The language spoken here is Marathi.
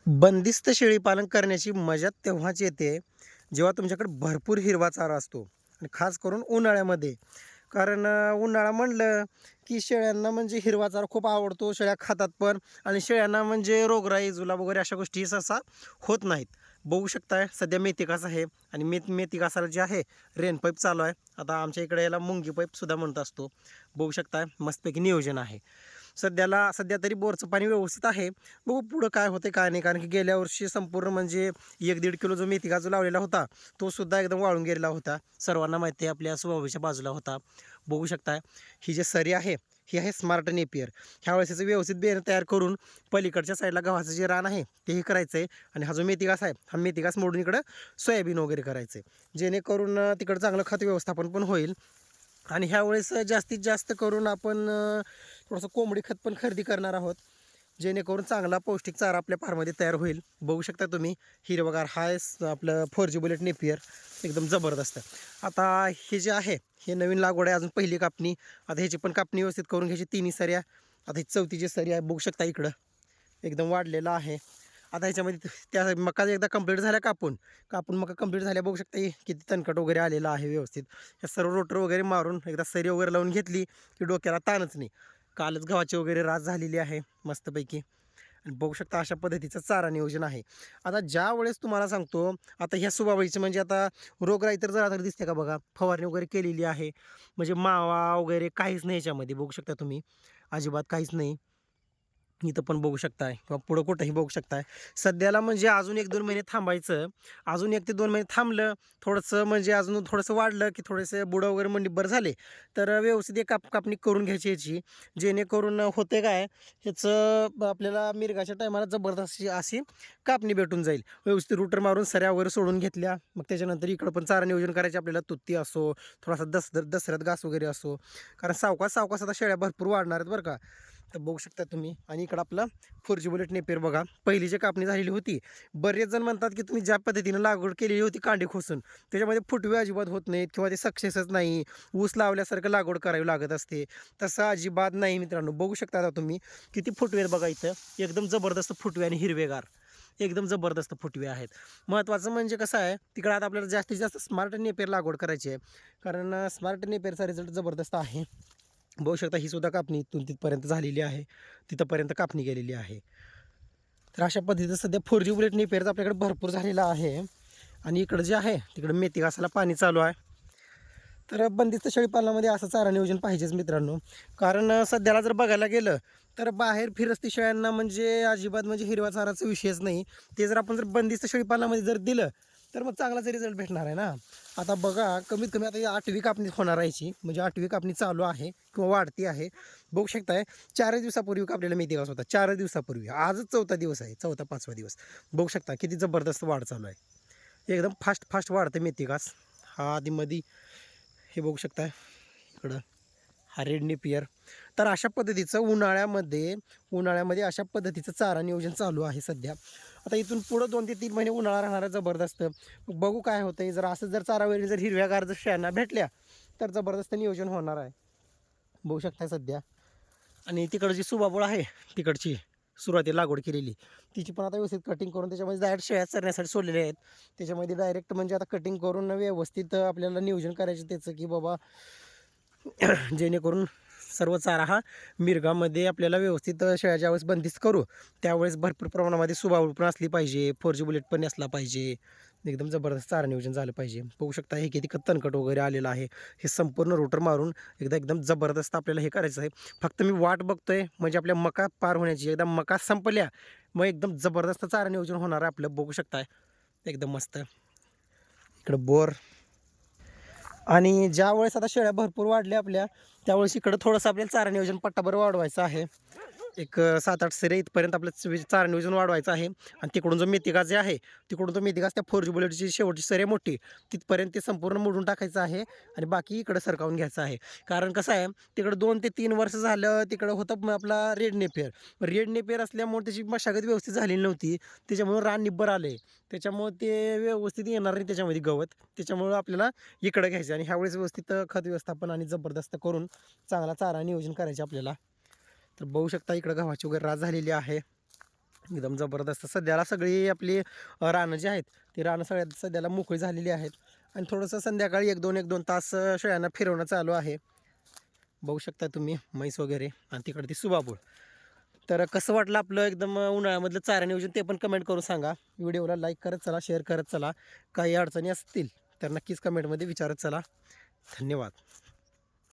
बंदिस्त शेळीपालन करण्याची मजा तेव्हाच येते, जेव्हा तुमच्याकडे भरपूर हिरवा चारा असतो आणि खास करून उन्हाळ्यामध्ये. कारण उन्हाळा म्हणलं, की शेळ्यांना म्हणजे हिरवा चारा खूप आवडतो. शेळ्या खातात पण आणि शेळ्यांना म्हणजे रोगराई, जुलाब वगैरे अशा गोष्टी सहसा होत नाहीत. बघू शकताय सध्या मेथी घास आहे आणि मेथी घासाला जे आहे रेन पाईप चालू आहे. आता आमच्या इकडे याला मुंगी पाईपसुद्धा म्हणत असतो. बघू शकताय मस्तपैकी नियोजन आहे. सध्या तरी बोरचं पाणी व्यवस्थित आहे. बघू पुढं काय होते काय नाही, कारण की गेल्या वर्षी संपूर्ण म्हणजे 1-1.5 किलो जो मेथी जो लावलेला होता तो सुद्धा एकदम वाळून गेलेला होता. सर्वांना माहिती आहे, आपल्या स्वभावाच्या बाजूला होता. बघू शकता ही जी सरी आहे ही आहे स्मार्ट नेपियर. ह्यावेळेस याचं व्यवस्थित बेर तयार करून पलीकडच्या साईडला गव्हाचं जे रान आहे तेही करायचं आहे आणि हा जो मेथी घास आहे हा मेथी घास मोडून इकडं सोयाबीन वगैरे करायचं आहे, जेणेकरून तिकडं चांगलं खत व्यवस्थापन पण होईल. आणि ह्यावेळेस जास्तीत जास्त करून आपण थोडंसं कोंबडी खत पण खरेदी करणार आहोत, जेणेकरून चांगला पौष्टिक चारा आपल्या फार्ममध्ये तयार होईल. बघू शकता तुम्ही हिरवगार हाय आपलं 4G बुलेट नेपियर एकदम जबरदस्त. आता हे जे आहे हे नवीन लागवड आहे, अजून पहिली कापणी. आता ह्याची पण कापणी व्यवस्थित करून घ्यायची, तिन्ही सऱ्या. आता ही चौथीची सरी आहे, बघू शकता इकडं एकदम वाढलेला आहे. आता ह्याच्यामध्ये त्या मका एकदा कंप्लीट झाल्या कापून कापून मका कंप्लीट झाल्या, बघू शकता किती तणकट वगैरे आलेला आहे व्यवस्थित. या सर्व रोटर वगैरे मारून एकदा सरी वगैरे लावून घेतली की डोक्याला ताणच नाही. कालच गव्हाची वगैरे रास झालेली आहे मस्तपैकी. आणि बघू शकता अशा पद्धतीचं चारा नियोजन आहे. आता ज्या वेळेस तुम्हाला सांगतो, आता ह्या सुबाबाईची म्हणजे आता रोगराई तर जरा तर दिसते का बघा, फवारणी वगैरे केलेली आहे. म्हणजे मावा वगैरे काहीच नाही याच्यामध्ये, बघू शकता तुम्ही अजिबात काहीच नाही. इथं पण बघू शकताय किंवा पुढं कुठंही बघू शकताय. सध्याला म्हणजे अजून 1-2 महिने थांबायचं. अजून 1 ते 2 महिने थांबलं, थोडंसं म्हणजे अजून थोडंसं वाढलं, की थोडेसे बुडं वगैरे मंडीभर झाले, तर व्यवस्थित एक कापणी करून घ्यायची याची. जेणेकरून होते काय, ह्याचं आपल्याला मिरगाच्या टायमाला जबरदस्त अशी कापणी भेटून जाईल. व्यवस्थित रूटर मारून सऱ्या वगैरे सोडून घेतल्या. मग त्याच्यानंतर इकडं पण चारा नियोजन करायचे आपल्याला. तुत्ती असो, थोडासा दसऱ्यात घास वगैरे असो. कारण सावकाश आता शेळ्या भरपूर वाढणार आहेत बरं का. तर बघू शकता तुम्ही. आणि इकडं आपलं 4G बुलेट नेपियर बघा, पहिली जी कापणी झालेली होती. बरेच जण म्हणतात की तुम्ही ज्या पद्धतीनं लागवड केलेली होती कांडी खोसून, त्याच्यामध्ये फुटवे अजिबात होत नाहीत किंवा ते सक्सेसच नाही, ऊस लावल्यासारखं लागवड करावी लागत असते. तसं अजिबात नाही मित्रांनो. बघू शकता आता तुम्ही किती फुटवे आहेत बघा इथं. एकदम जबरदस्त फुटवे आणि हिरवेगार, एकदम जबरदस्त फुटवे आहेत. महत्त्वाचं म्हणजे कसं आहे, तिकडं आता आपल्याला जास्तीत जास्त स्मार्ट नेपियर लागवड करायची आहे, कारण स्मार्ट नेपियरचा रिझल्ट जबरदस्त आहे. बघू शकता ही सुद्धा कापणी इथून तिथपर्यंत झालेली आहे, तिथंपर्यंत कापणी गेलेली आहे. तर अशा पद्धतीचं सध्या 4G बुलेट नेपियरचा आपल्याकडे भरपूर झालेला आहे. आणि इकडं जे आहे तिकडं मेथी घासाला पाणी चालू आहे. तर बंदिस्त शेळीपालनामध्ये असं चारा नियोजन पाहिजेच मित्रांनो. कारण सध्याला जर बघायला गेलं तर बाहेर फिरस्ती शेळ्यांना म्हणजे अजिबात म्हणजे हिरवा चाराचा विषयच नाही. ते जर आपण जर बंदिस्त शेळीपालनामध्ये जर दिलं तर मग चांगलाच रिझल्ट भेटणार आहे ना. आता बघा कमीत कमी आता 8वी कापणी होणार आहे, म्हणजे 8वी कापणी चालू आहे किंवा वाढती आहे. बघू शकताय 4 दिवसापूर्वी कापलेला मेथी घास होता, 4 दिवसापूर्वी. आजच 4था दिवस आहे, 4था-5वा दिवस. बघू शकता किती जबरदस्त वाढ चालू आहे. एकदम फास्ट वाढते मेथी घास. हा आधीमध्ये हे बघू शकता इकडं हा रेड नेपियर. तर अशा पद्धतीचं उन्हाळ्यामध्ये अशा पद्धतीचं चारा नियोजन चालू आहे सध्या. आता इथून पुढं 2 ते 3 महिने उन्हाळा राहणार आहे जबरदस्त. बघू काय होतंय. जर असं जर चारावरील जर हिरव्यागार जर शेळ्यांना भेटल्या तर जबरदस्त नियोजन होणार आहे, बघू शकता सध्या. आणि तिकडं जी सुबाबूळ आहे, तिकडची सुरुवातीला लागवड केलेली, तिची पण आता व्यवस्थित कटिंग करून त्याच्यामध्ये डायरेक्ट शेळ्या चरण्यासाठी सोडलेल्या आहेत. त्याच्यामध्ये डायरेक्ट म्हणजे आता कटिंग करून व्यवस्थित आपल्याला नियोजन करायचं त्याचं, की बाबा जेणेकरून सर्व चारा हा मिरगामध्ये आपल्याला व्यवस्थित शेळ्या ज्यावेळेस बंदिस्त करू त्यावेळेस भरपूर प्रमाणामध्ये सुबाबूळ पण असली पाहिजे, 4G बुलेट पण असला पाहिजे. एकदम जबरदस्त चारा नियोजन झालं पाहिजे. बघू शकता हे किती तणकट वगैरे आलेलं आहे. हे संपूर्ण रोटर मारून एकदम जबरदस्त आपल्याला हे करायचं आहे. फक्त मी वाट बघतोय म्हणजे आपल्या मका पार होण्याची. एकदा मका संपल्या मग एकदम जबरदस्त चारा नियोजन होणार आहे आपलं. बघू शकताय एकदम मस्त. इकडं बोर. आणि ज्यावेळेस आता शेळ्या भरपूर वाढल्या आपल्या, त्यावेळेस इकडं थोडंसं आपल्याला चारा नियोजन पट्टाभर वाढवायचं आहे. एक 7-8 सऱ्या इथपर्यंत आपलं चारा नियोजन वाढवायचं आहे. आणि तिकडून जो मेथीगाज जे आहे तिकडून तो मेथीगाज त्या 4G बुलेटची शेवटची सरी मोठी तिथपर्यंत ते संपूर्ण मोडून टाकायचं आहे आणि बाकी इकडं सरकावून घ्यायचं आहे. कारण कसं आहे तिकडं 2 ते 3 वर्ष झालं तिकडं होतं आपला रेड नेपियर असल्यामुळे त्याची मशागत व्यवस्थित झालेली नव्हती. त्याच्यामुळे रान निब्बर आले, त्याच्यामुळे ते व्यवस्थित येणार नाही त्याच्यामध्ये गवत. त्याच्यामुळं आपल्याला इकडं घ्यायचं आणि ह्यावेळेस व्यवस्थित खत व्यवस्थापन आणि जबरदस्त करून चांगला चारा नियोजन करायचे आपल्याला. तर बघू शकता इकडं गव्हाची वगैरे रास झालेली आहे. एकदम जबरदस्त. सध्याला सगळी आपली रानं जी आहेत ती रानं सगळ्यात सध्याला मोकळी झालेली आहेत आणि थोडंसं संध्याकाळी 1-2 तास शेळ्यांना फिरवणं चालू आहे. बघू शकता तुम्ही म्हैस वगैरे आणि तिकडे ती सुबाबूळ. तर कसं वाटलं आपलं एकदम उन्हाळ्यामधलं चारा नियोजन ते पण कमेंट करून सांगा. व्हिडिओला लाईक करत चला, शेअर करत चला. काही अडचणी असतील तर नक्कीच कमेंटमध्ये विचारत चला. धन्यवाद.